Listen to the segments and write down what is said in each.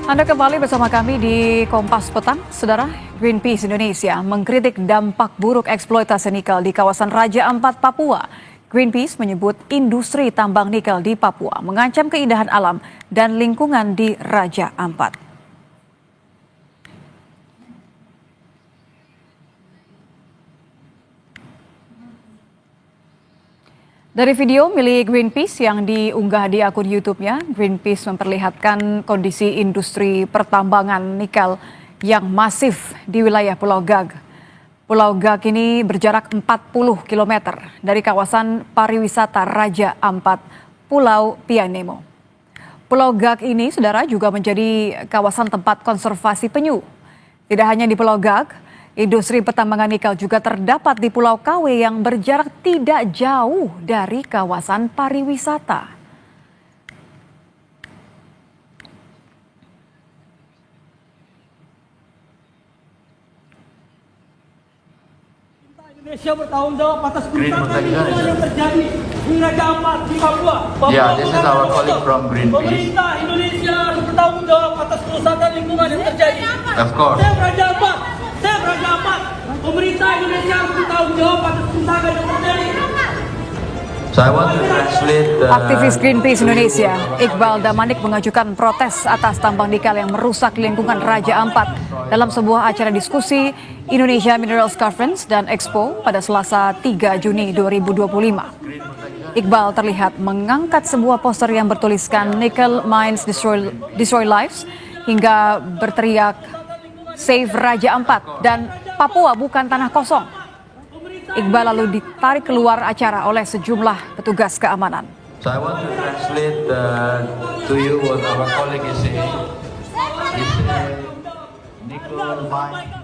Anda kembali bersama kami di Kompas Petang. Saudara, Greenpeace Indonesia mengkritik dampak buruk eksploitasi nikel di kawasan Raja Ampat, Papua. Greenpeace menyebut industri tambang nikel di Papua mengancam keindahan alam dan lingkungan di Raja Ampat. Dari video milik Greenpeace yang diunggah di akun YouTube-nya, Greenpeace memperlihatkan kondisi industri pertambangan nikel yang masif di wilayah Pulau Gag. Pulau Gag ini berjarak 40 km dari kawasan pariwisata Raja Ampat, Pulau Pianemo. Pulau Gag ini, saudara, juga menjadi kawasan tempat konservasi penyu. Tidak hanya di Pulau Gag, industri pertambangan nikel juga terdapat di Pulau Kawe yang berjarak tidak jauh dari kawasan pariwisata. Indonesia bertanggung jawab atas kerusakan lingkungan yang terjadi di Raja Ampat di Papua. Yeah, this is our colleague from Greenpeace. Pemerintah Indonesia harus bertanggung jawab atas kerusakan lingkungan yang terjadi. Of course. Saya Raja Ampat. Pemerintah Indonesia harus bertanggung jawab atas kerusakan yang terjadi. So I want to translate Aktivis Greenpeace Indonesia, Iqbal Damanik, mengajukan protes atas tambang nikel yang merusak lingkungan Raja Ampat dalam sebuah acara diskusi Indonesia Minerals Conference dan Expo pada Selasa 3 Juni 2025. Iqbal terlihat mengangkat sebuah poster yang bertuliskan Nickel Mines Destroy Lives hingga berteriak Save Raja Ampat dan Papua bukan tanah kosong. Iqbal lalu ditarik keluar acara oleh sejumlah petugas keamanan. So I want to translate to you what our colleague is saying. He said, nickel mine.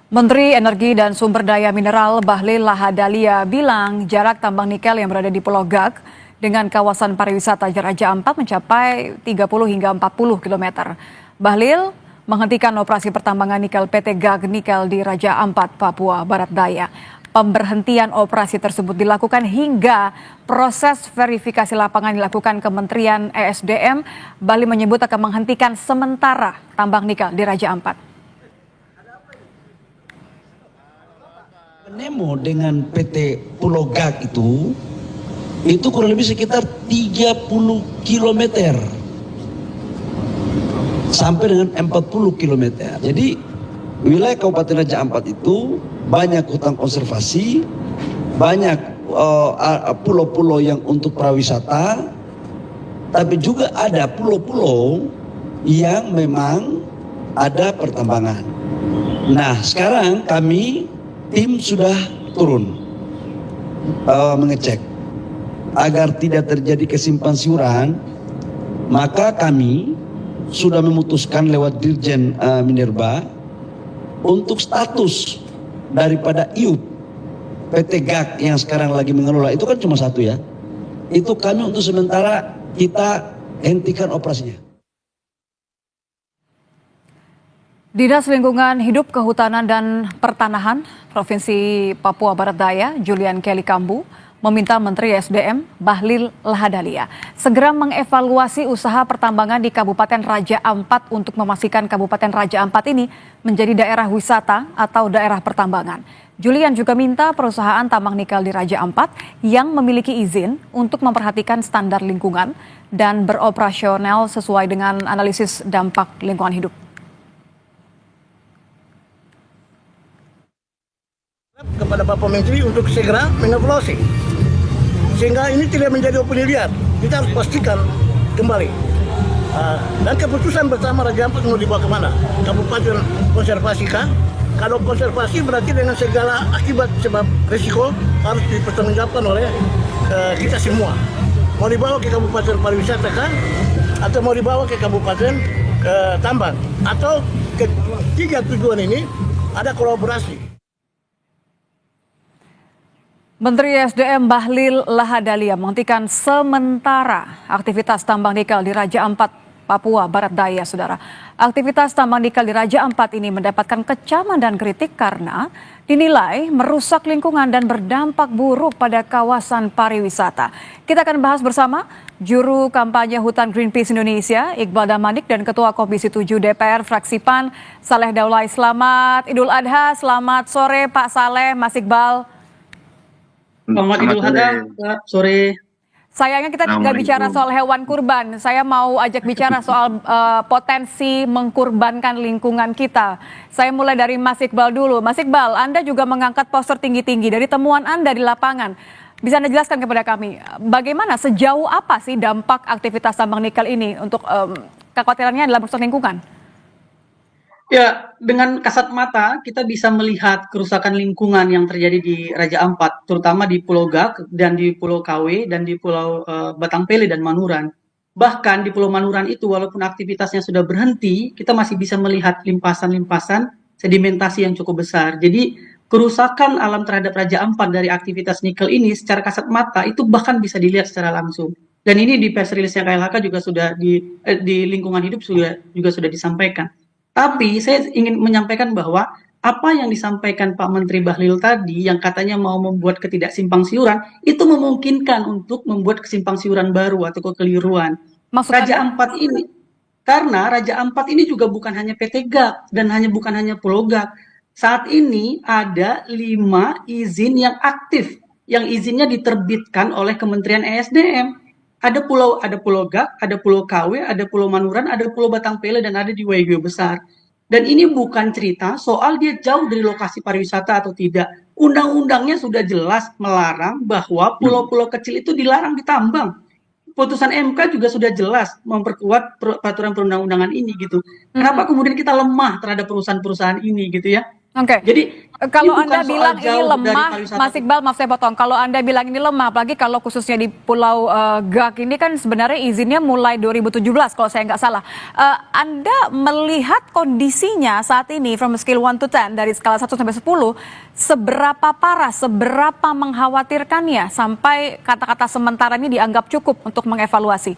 Menteri Energi dan Sumber Daya Mineral Bahlil Lahadalia bilang jarak tambang nikel yang berada di Pulau Gag dengan kawasan pariwisata Raja Ampat mencapai 30 hingga 40 km. Bahlil menghentikan operasi pertambangan nikel PT Gag Nikel di Raja Ampat, Papua Barat Daya. Pemberhentian operasi tersebut dilakukan hingga proses verifikasi lapangan dilakukan Kementerian ESDM. Bahlil menyebut akan menghentikan sementara tambang nikel di Raja Ampat. Nemo dengan PT Pulau Gag itu kurang lebih sekitar 30 km sampai dengan 40 km. Jadi wilayah Kabupaten Raja Ampat itu banyak hutan konservasi, banyak pulau-pulau yang untuk pariwisata, tapi juga ada pulau-pulau yang memang ada pertambangan. Nah, sekarang tim sudah turun mengecek agar tidak terjadi kesimpang siuran, maka kami sudah memutuskan lewat Dirjen Minerba untuk status daripada IUP PT Gag yang sekarang lagi mengelola itu kan cuma satu ya. Itu kami untuk sementara kita hentikan operasinya. Dinas Lingkungan Hidup, Kehutanan dan Pertanahan Provinsi Papua Barat Daya, Julian Kelly Kambu, meminta Menteri SDM Bahlil Lahadalia segera mengevaluasi usaha pertambangan di Kabupaten Raja Ampat untuk memastikan Kabupaten Raja Ampat ini menjadi daerah wisata atau daerah pertambangan. Julian juga minta perusahaan tambang nikel di Raja Ampat yang memiliki izin untuk memperhatikan standar lingkungan dan beroperasional sesuai dengan analisis dampak lingkungan hidup. Kepada Bapak Menteri untuk segera mengevaluasi sehingga ini tidak menjadi opini liar. Kita harus pastikan kembali dan keputusan bersama Raja Ampat mau dibawa kemana? Kabupaten konservasi kah? Kalau konservasi berarti dengan segala akibat sebab risiko harus dipertanggungjawabkan oleh kita semua. Mau dibawa ke Kabupaten pariwisata kah? Atau mau dibawa ke Kabupaten tambang? Atau ketiga tujuan ini ada kolaborasi. Menteri SDM Bahlil Lahadalia menghentikan sementara aktivitas tambang nikel di Raja Ampat, Papua Barat Daya, Saudara. Aktivitas tambang nikel di Raja Ampat ini mendapatkan kecaman dan kritik karena dinilai merusak lingkungan dan berdampak buruk pada kawasan pariwisata. Kita akan bahas bersama Juru Kampanye Hutan Greenpeace Indonesia, Iqbal Damanik, dan Ketua Komisi 7 DPR Fraksi PAN, Saleh Daulay. Selamat Idul Adha, selamat sore Pak Saleh, Mas Iqbal. Selamat Idul Adha, Pak. Sore. Sayangnya kita nggak bicara soal hewan kurban. Saya mau ajak bicara soal potensi mengkurbankan lingkungan kita. Saya mulai dari Mas Iqbal dulu. Mas Iqbal, Anda juga mengangkat poster tinggi-tinggi dari temuan Anda di lapangan. Bisa Anda jelaskan kepada kami, bagaimana, sejauh apa sih dampak aktivitas tambang nikel ini untuk kekhawatirannya dalam urusan lingkungan? Ya, dengan kasat mata kita bisa melihat kerusakan lingkungan yang terjadi di Raja Ampat, terutama di Pulau Gak dan di Pulau Kawe dan di Pulau Batangpele dan Manuran. Bahkan di Pulau Manuran itu walaupun aktivitasnya sudah berhenti, kita masih bisa melihat limpasan-limpasan sedimentasi yang cukup besar. Jadi kerusakan alam terhadap Raja Ampat dari aktivitas nikel ini secara kasat mata itu bahkan bisa dilihat secara langsung. Dan ini di press release-nya KLHK juga sudah di lingkungan hidup juga sudah disampaikan. Tapi saya ingin menyampaikan bahwa apa yang disampaikan Pak Menteri Bahlil tadi yang katanya mau membuat ketidaksimpangsiuran itu memungkinkan untuk membuat kesimpangsiuran baru atau kekeliruan. Raja Ampat ini, karena Raja Ampat ini juga bukan hanya PT GAK dan bukan hanya Pulau GAK. Saat ini ada 5 izin yang aktif, yang izinnya diterbitkan oleh Kementerian ESDM. Ada Pulau GAK, ada Pulau Kawe, ada Pulau Manuran, ada Pulau Batangpele, dan ada di Waigeo Besar. Dan ini bukan cerita soal dia jauh dari lokasi pariwisata atau tidak. Undang-undangnya sudah jelas melarang bahwa pulau-pulau kecil itu dilarang ditambang. Putusan MK juga sudah jelas memperkuat peraturan perundang-undangan ini gitu. Kenapa kemudian kita lemah terhadap perusahaan-perusahaan ini gitu ya? Oke. Jadi kalau Anda bilang ini lemah, Mas Iqbal, maaf saya potong. Kalau Anda bilang ini lemah, apalagi kalau khususnya di Pulau Gak ini kan sebenarnya izinnya mulai 2017 kalau saya nggak salah. Anda melihat kondisinya saat ini from scale 1 to 10 dari skala 1 sampai 10, seberapa parah, seberapa mengkhawatirkannya sampai kata-kata sementara ini dianggap cukup untuk mengevaluasi?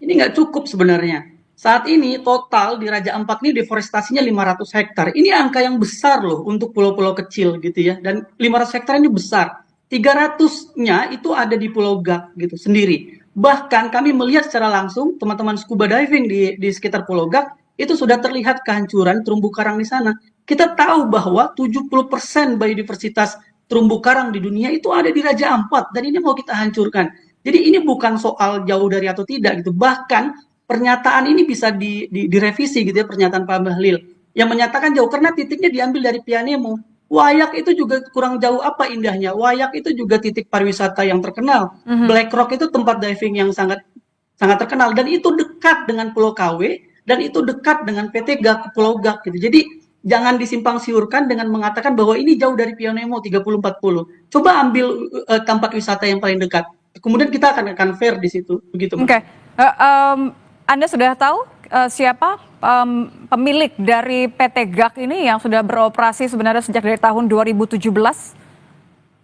Ini nggak cukup sebenarnya. Saat ini total di Raja Ampat ini deforestasinya 500 hektar. Ini angka yang besar loh untuk pulau-pulau kecil gitu ya. Dan 500 hektar ini besar. 300-nya itu ada di Pulau Gak gitu sendiri. Bahkan kami melihat secara langsung teman-teman scuba diving di sekitar Pulau Gak itu sudah terlihat kehancuran terumbu karang di sana. Kita tahu bahwa 70% biodiversitas terumbu karang di dunia itu ada di Raja Ampat dan ini mau kita hancurkan. Jadi ini bukan soal jauh dari atau tidak gitu. Bahkan pernyataan ini bisa direvisi gitu ya, pernyataan Pak Bahlil yang menyatakan jauh karena titiknya diambil dari Pianemo. Wayak itu juga kurang jauh apa indahnya. Wayak itu juga titik pariwisata yang terkenal. Black Rock itu tempat diving yang sangat terkenal dan itu dekat dengan Pulau Kawe dan itu dekat dengan PT GAK Pulau Gak gitu. Jadi jangan disimpang siurkan dengan mengatakan bahwa ini jauh dari Pianemo 30-40. Coba ambil tempat wisata yang paling dekat. Kemudian kita akan fair di situ begitu. Oke. Anda sudah tahu siapa pemilik dari PT GAK ini yang sudah beroperasi sebenarnya sejak dari tahun 2017?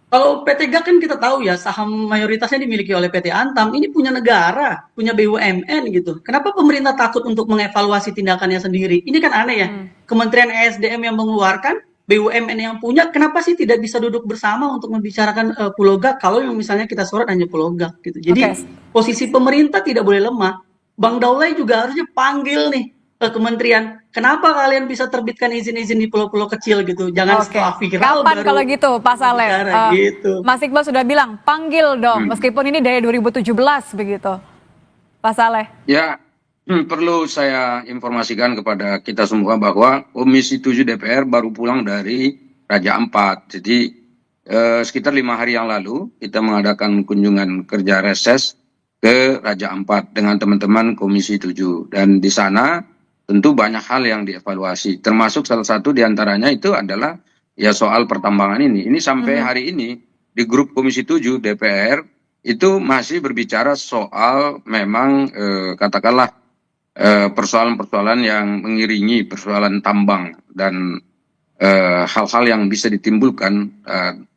Kalau PT GAK kan kita tahu ya saham mayoritasnya dimiliki oleh PT Antam. Ini punya negara, punya BUMN gitu. Kenapa pemerintah takut untuk mengevaluasi tindakannya sendiri? Ini kan aneh ya. Kementerian ESDM yang mengeluarkan, BUMN yang punya, kenapa sih tidak bisa duduk bersama untuk membicarakan Pulau GAK kalau yang misalnya kita sorot hanya Pulau GAK gitu. Jadi posisi pemerintah tidak boleh lemah. Bang Daulay juga harusnya panggil nih ke kementerian. Kenapa kalian bisa terbitkan izin-izin di pulau-pulau kecil gitu? Jangan setelah viral. Kapan kalau gitu, Pak Saleh? Gitu. Mas Iqbal sudah bilang panggil dong, meskipun ini dari 2017 begitu, Pak Saleh. Ya, perlu saya informasikan kepada kita semua bahwa Komisi 7 DPR baru pulang dari Raja Ampat. Jadi sekitar 5 hari yang lalu kita mengadakan kunjungan kerja reses ke Raja Ampat dengan teman-teman Komisi 7. Dan di sana tentu banyak hal yang dievaluasi. Termasuk salah satu diantaranya itu adalah ya soal pertambangan ini. Ini sampai hari ini di grup Komisi 7 DPR itu masih berbicara soal memang katakanlah persoalan-persoalan yang mengiringi persoalan tambang dan hal-hal yang bisa ditimbulkan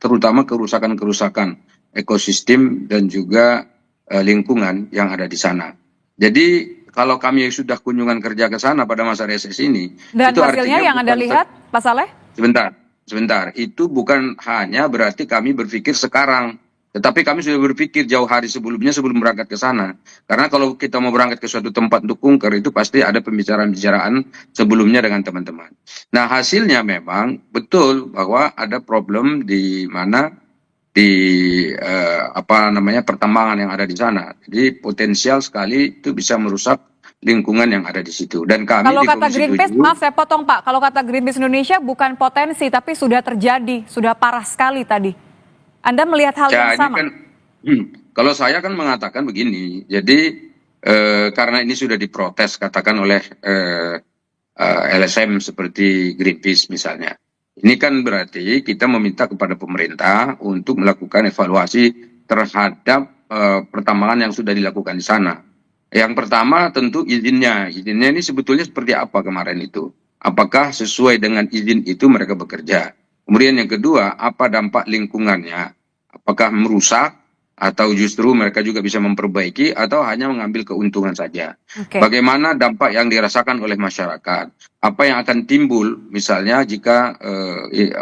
terutama kerusakan-kerusakan ekosistem dan juga lingkungan yang ada di sana. Jadi kalau kami sudah kunjungan kerja ke sana pada masa reses ini, Dan itu hasilnya artinya yang Anda bukan lihat, Pak Saleh? sebentar. Itu bukan hanya berarti kami berpikir sekarang, tetapi kami sudah berpikir jauh hari sebelumnya sebelum berangkat ke sana. Karena kalau kita mau berangkat ke suatu tempat untuk kunker, itu pasti ada pembicaraan-pembicaraan sebelumnya dengan teman-teman. Nah, hasilnya memang betul bahwa ada problem di mana di pertambangan yang ada di sana. Jadi potensial sekali itu bisa merusak lingkungan yang ada di situ. Dan kami Kalau di kata Komisi Greenpeace, 7, maaf saya potong Pak, kalau kata Greenpeace Indonesia bukan potensi tapi sudah terjadi, sudah parah sekali tadi. Anda melihat hal ya yang ini sama? kan, kalau saya kan mengatakan begini, jadi karena ini sudah diprotes katakan oleh LSM seperti Greenpeace misalnya. Ini kan berarti kita meminta kepada pemerintah untuk melakukan evaluasi terhadap pertambangan yang sudah dilakukan di sana. Yang pertama tentu izinnya. Izinnya ini sebetulnya seperti apa kemarin itu? Apakah sesuai dengan izin itu mereka bekerja? Kemudian yang kedua, apa dampak lingkungannya? Apakah merusak atau justru mereka juga bisa memperbaiki atau hanya mengambil keuntungan saja? Oke. Bagaimana dampak yang dirasakan oleh masyarakat? Apa yang akan timbul misalnya jika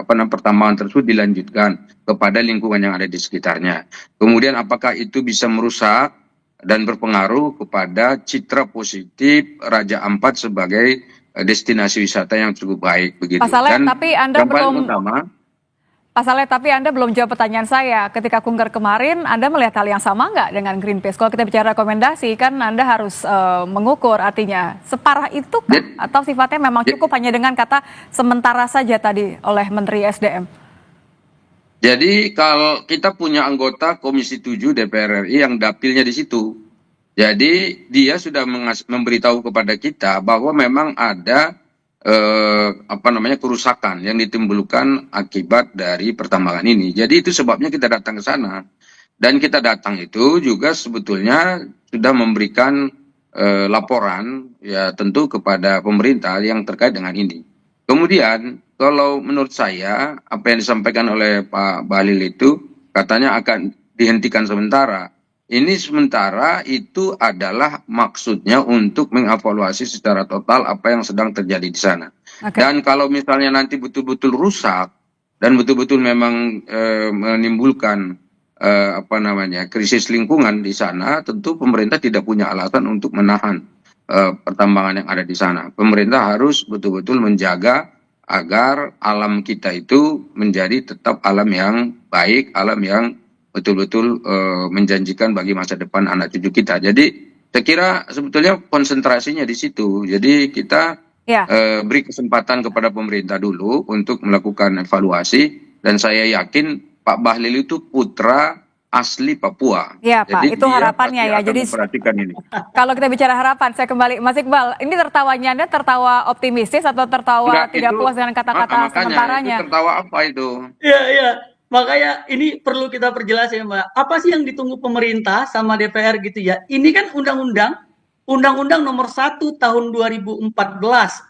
pertambangan tersebut dilanjutkan kepada lingkungan yang ada di sekitarnya? Kemudian apakah itu bisa merusak dan berpengaruh kepada citra positif Raja Ampat sebagai destinasi wisata yang cukup baik begitu? Pak Saleh, Dan tapi Anda yang paling belum utama, Pak Saleh, tapi Anda belum jawab pertanyaan saya. Ketika kunker kemarin, Anda melihat hal yang sama nggak dengan Greenpeace? Kalau kita bicara rekomendasi, kan Anda harus mengukur artinya separah itu kan? Atau sifatnya memang cukup hanya dengan kata sementara saja tadi oleh Menteri SDM? jadi kalau kita punya anggota Komisi 7 DPR RI yang dapilnya di situ, jadi dia sudah memberitahu kepada kita bahwa memang ada kerusakan yang ditimbulkan akibat dari pertambangan ini. Jadi itu sebabnya kita datang ke sana. Dan kita datang itu juga sebetulnya sudah memberikan laporan ya tentu kepada pemerintah yang terkait dengan ini. Kemudian kalau menurut saya apa yang disampaikan oleh Pak Bahlil itu katanya akan dihentikan sementara. Ini sementara itu adalah maksudnya untuk mengevaluasi secara total apa yang sedang terjadi di sana. Oke. Dan kalau misalnya nanti betul-betul rusak dan betul-betul memang menimbulkan krisis lingkungan di sana, tentu pemerintah tidak punya alasan untuk menahan pertambangan yang ada di sana. Pemerintah harus betul-betul menjaga agar alam kita itu menjadi tetap alam yang baik, alam yang betul-betul menjanjikan bagi masa depan anak cucu kita. Jadi saya kira sebetulnya konsentrasinya di situ. Jadi kita beri kesempatan kepada pemerintah dulu untuk melakukan evaluasi, dan saya yakin Pak Bahlil itu putra asli Papua. Iya Pak, Jadi itu dia harapannya pasti ya. akan Jadi memperhatikan ini. kalau kita bicara harapan, saya kembali, Mas Iqbal, ini tertawanya Anda tertawa optimistis atau tertawa Enggak, tidak itu puas dengan kata-kata makanya sementaranya? itu tertawa apa itu? Iya. Makanya ini perlu kita perjelas ya Mbak. Apa sih yang ditunggu pemerintah sama DPR gitu ya? Ini kan Undang-Undang Nomor 1 Tahun 2014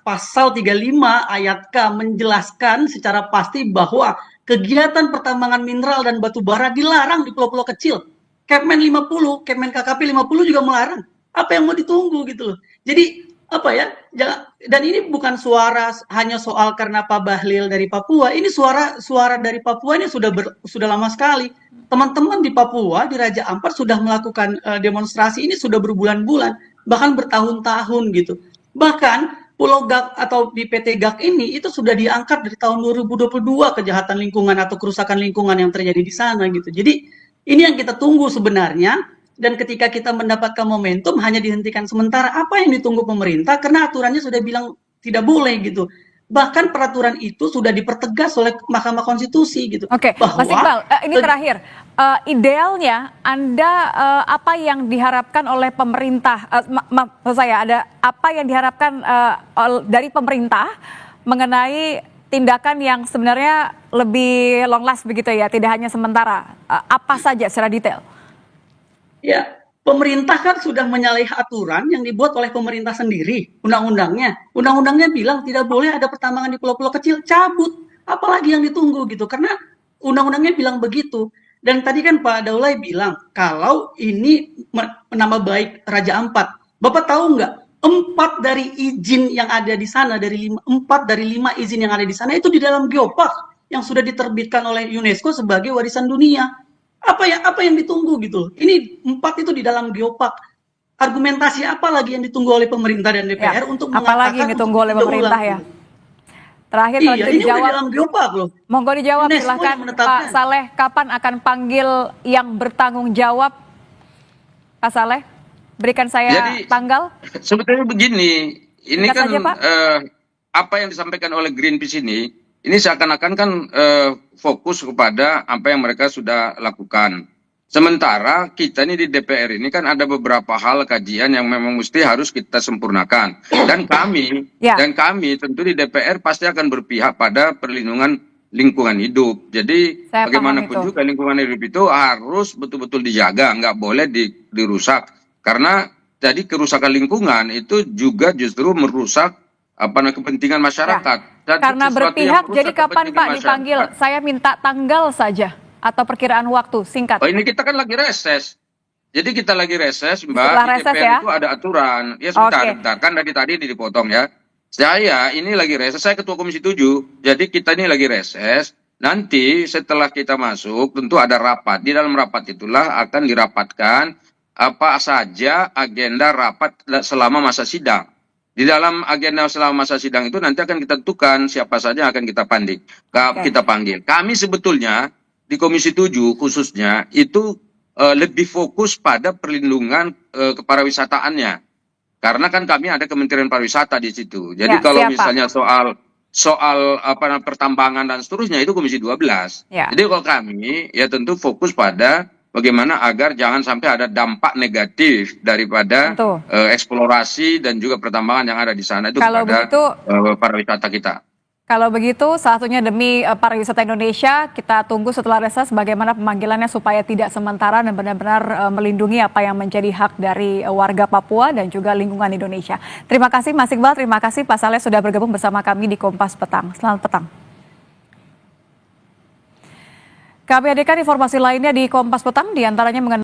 Pasal 35 Ayat K menjelaskan secara pasti bahwa kegiatan pertambangan mineral dan batu bara dilarang di pulau-pulau kecil. Kepmen 50, Kepmen KKP 50 juga melarang. Apa yang mau ditunggu gitu loh. Jadi dan ini bukan suara hanya soal karena Pak Bahlil dari Papua. Ini suara dari Papua ini sudah lama sekali. Teman-teman di Papua di Raja Ampat sudah melakukan demonstrasi ini sudah berbulan-bulan, bahkan bertahun-tahun gitu. Bahkan Pulau GAK atau di PT GAK ini itu sudah diangkat dari tahun 2022 kejahatan lingkungan atau kerusakan lingkungan yang terjadi di sana gitu. Jadi ini yang kita tunggu sebenarnya. Dan ketika kita mendapatkan momentum hanya dihentikan sementara, apa yang ditunggu pemerintah? Karena aturannya sudah bilang tidak boleh gitu. Bahkan peraturan itu sudah dipertegas oleh Mahkamah Konstitusi gitu. Oke, Mas Iqbal, ini terakhir. Idealnya Anda apa yang diharapkan oleh pemerintah? Maksud saya ada apa yang diharapkan dari pemerintah mengenai tindakan yang sebenarnya lebih long last begitu ya, tidak hanya sementara. Apa saja secara detail? Ya, pemerintah kan sudah menyalahi aturan yang dibuat oleh pemerintah sendiri, undang-undangnya. Undang-undangnya bilang tidak boleh ada pertambangan di pulau-pulau kecil, cabut. Apalagi yang ditunggu gitu, karena undang-undangnya bilang begitu. Dan tadi kan Pak Daulay bilang, kalau ini menambah baik Raja Ampat, Bapak tahu nggak? 4 dari izin yang ada di sana, 4 dari 5 izin yang ada di sana itu di dalam geopark yang sudah diterbitkan oleh UNESCO sebagai warisan dunia. Apa yang ditunggu gitu? Ini 4 itu di dalam geopark. Argumentasi apa lagi yang ditunggu oleh pemerintah dan DPR untuk apalagi yang mengatakan ditunggu untuk oleh tidak pemerintah ulang ya? gitu? Terakhir Iya, kalau ini udah di dijawab, dalam geopark loh. monggo dijawab UNESCO silahkan yang menetapkan. Pak Saleh, kapan akan panggil yang bertanggung jawab? Pak Saleh, berikan saya Jadi, tanggal. sebetulnya begini, ini Singkat kan saja, Pak. apa yang disampaikan oleh Greenpeace ini seakan-akan kan fokus kepada apa yang mereka sudah lakukan. Sementara kita ini di DPR ini kan ada beberapa hal kajian yang memang mesti harus kita sempurnakan. Dan Ya. kami tentu di DPR pasti akan berpihak pada perlindungan lingkungan hidup. Jadi Saya paham bagaimanapun itu. juga lingkungan hidup itu harus betul-betul dijaga, nggak boleh dirusak. Karena jadi kerusakan lingkungan itu juga justru merusak kepentingan masyarakat. Dan Karena sesuatu yang berpihak, merusak jadi kapan kepentingan Pak masyarakat. dipanggil? Saya minta tanggal saja atau perkiraan waktu, singkat. Oh, ini kita kan lagi reses. Jadi kita lagi reses, Mbak. Setelah Di reses DPR ya? itu ada aturan. Ya sebentar, Oke. sebentar. Kan dari tadi dipotong ya. Saya ini lagi reses, saya ketua Komisi 7. Jadi kita ini lagi reses. Nanti setelah kita masuk tentu ada rapat. Di dalam rapat itulah akan dirapatkan apa saja agenda rapat selama masa sidang. Di dalam agenda selama masa sidang itu nanti akan kita tentukan siapa saja yang akan kita kita panggil. Kami sebetulnya di Komisi 7 khususnya itu lebih fokus pada perlindungan kepariwisataannya. Karena kan kami ada Kementerian Pariwisata di situ. Jadi Ya, kalau siap, Pak. misalnya soal pertambangan dan seterusnya itu Komisi 12. Ya. Jadi kalau kami ya tentu fokus pada bagaimana agar jangan sampai ada dampak negatif daripada Tentu. eksplorasi dan juga pertambangan yang ada di sana itu Kalau kepada begitu, pariwisata kita. Kalau begitu, salah satunya demi pariwisata Indonesia, kita tunggu setelah reses bagaimana pemanggilannya supaya tidak sementara dan benar-benar melindungi apa yang menjadi hak dari warga Papua dan juga lingkungan Indonesia. Terima kasih Mas Iqbal, terima kasih Pak Saleh sudah bergabung bersama kami di Kompas Petang. Selamat petang. Kami hadirkan informasi lainnya di Kompas Petang, diantaranya mengenai